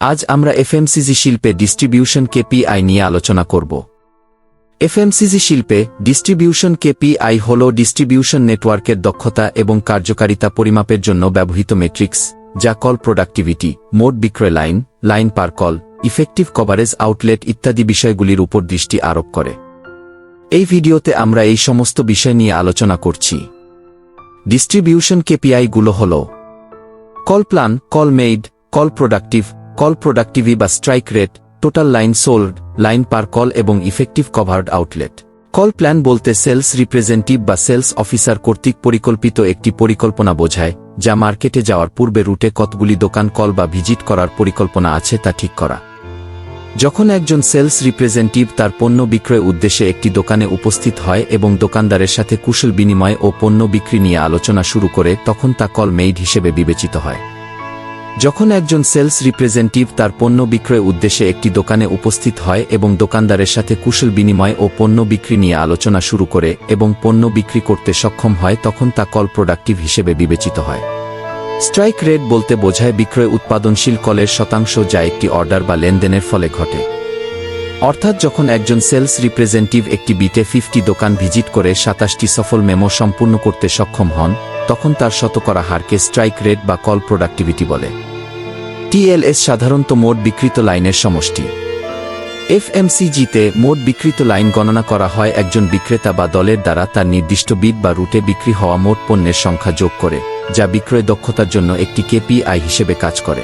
আজ আমরা এফএমসিজি শিল্পে ডিস্ট্রিবিউশন কেপিআই নিয়ে আলোচনা করব। এফএমসিজি শিল্পে ডিস্ট্রিবিউশন কেপিআই হল ডিস্ট্রিবিউশন নেটওয়ার্কের দক্ষতা এবং কার্যকারিতা পরিমাপের জন্য ব্যবহৃত মেট্রিক্স, যা কল প্রোডাক্টিভিটি, মোট বিক্রয় line, line per call, effective coverage outlet ইত্যাদি বিষয়গুলির উপর দৃষ্টি আরোপ করে। এই ভিডিওতে আমরা এই সমস্ত বিষয় নিয়ে আলোচনা করছি। ডিস্ট্রিবিউশন কেপিআই গুলো হল call plan, call made, call productivity বা strike rate, total line sold, line per call এবং effective covered outlet. Call plan বলতে সেলস রিপ্রেজেন্টেটিভ বা সেলস অফিসার কর্তৃক পরিকল্পিত একটি পরিকল্পনা বোঝায়, যা মার্কেটে যাওয়ার পূর্বে রুটে কতগুলি দোকান কল বা ভিজিট করার পরিকল্পনা আছে তা ঠিক করা। যখন একজন সেলস রিপ্রেজেন্টেটিভ তার পণ্য বিক্রয় উদ্দেশ্যে একটি দোকানে উপস্থিত হয় এবং দোকানদারের সাথে কুশল বিনিময় ও পণ্য বিক্রি নিয়ে আলোচনা শুরু করে, তখন তা কল মেইড হিসেবে বিবেচিত হয়। যখন একজন সেলস রিপ্রেজেন্টেটিভ তার পণ্য বিক্রয় উদ্দেশ্যে একটি দোকানে উপস্থিত হয় এবং দোকানদারের সাথে কুশল বিনিময় ও পণ্য বিক্রি নিয়ে আলোচনা শুরু করে এবং পণ্য বিক্রি করতে সক্ষম হয়, তখন তা কল প্রোডাক্টিভ হিসেবে বিবেচিত হয়। স্ট্রাইক রেট বলতে বোঝায় বিক্রয় উৎপাদনশীল কলের শতাংশ, যা একটি অর্ডার বা লেনদেনের ফলে ঘটে। অর্থাৎ যখন একজন সেলস রিপ্রেজেন্টেটিভ একটি বিটে 50 দোকান ভিজিট করে 27টি সফল মেমো সম্পূর্ণ করতে সক্ষম হন, তখন তার শতকরা হারকে স্ট্রাইক রেট বা কল প্রোডাক্টিভিটি বলে। টিএলএস সাধারণত মোট বিক্রিত লাইনের সমষ্টি। এফএমসিজিতে মোট বিক্রিত লাইন গণনা করা হয় একজন বিক্রেতা বা দলের দ্বারা তার নির্দিষ্ট বিট বা রুটে বিক্রি হওয়া মোট পণ্যের সংখ্যা যোগ করে, যা বিক্রয় দক্ষতার জন্য একটি কেপিআই হিসেবে কাজ করে।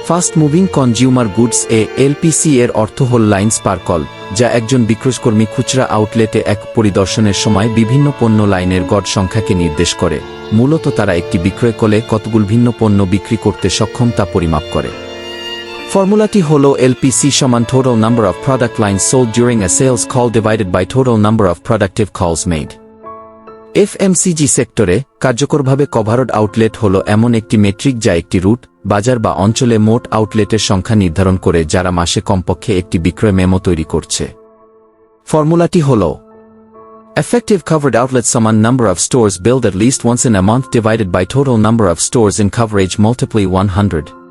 Fast moving consumer goods LPC এর অর্থ হল লাইনস পার কল, যা একজন বিক্রয়কর্মী খুচরা আউটলেটে এক পরিদর্শনের সময় বিভিন্ন পণ্য লাইনের গড় সংখ্যাকে নির্দেশ করে। মূলত তারা একটি বিক্রয় কলে কতগুলো ভিন্ন পণ্য বিক্রি করতে সক্ষম তা পরিমাপ করে। ফর্মুলাটি হল এলপিসি সমান total number of product lines sold during a sales call divided by total number of productive calls made. FMCG সেক্টরে কার্যকরভাবে কভারড আউটলেট হল এমন একটি মেট্রিক যা একটি রুট, বাজার বা অঞ্চলে মোট আউটলেটের সংখ্যা নির্ধারণ করে যারা মাসে কমপক্ষে একটি বিক্রয় মেমো তৈরি করছে। ফর্মুলাটি হল effective covered outlets সমান number of stores billed at least once in a month divided by total number of stores in coverage multiply 100.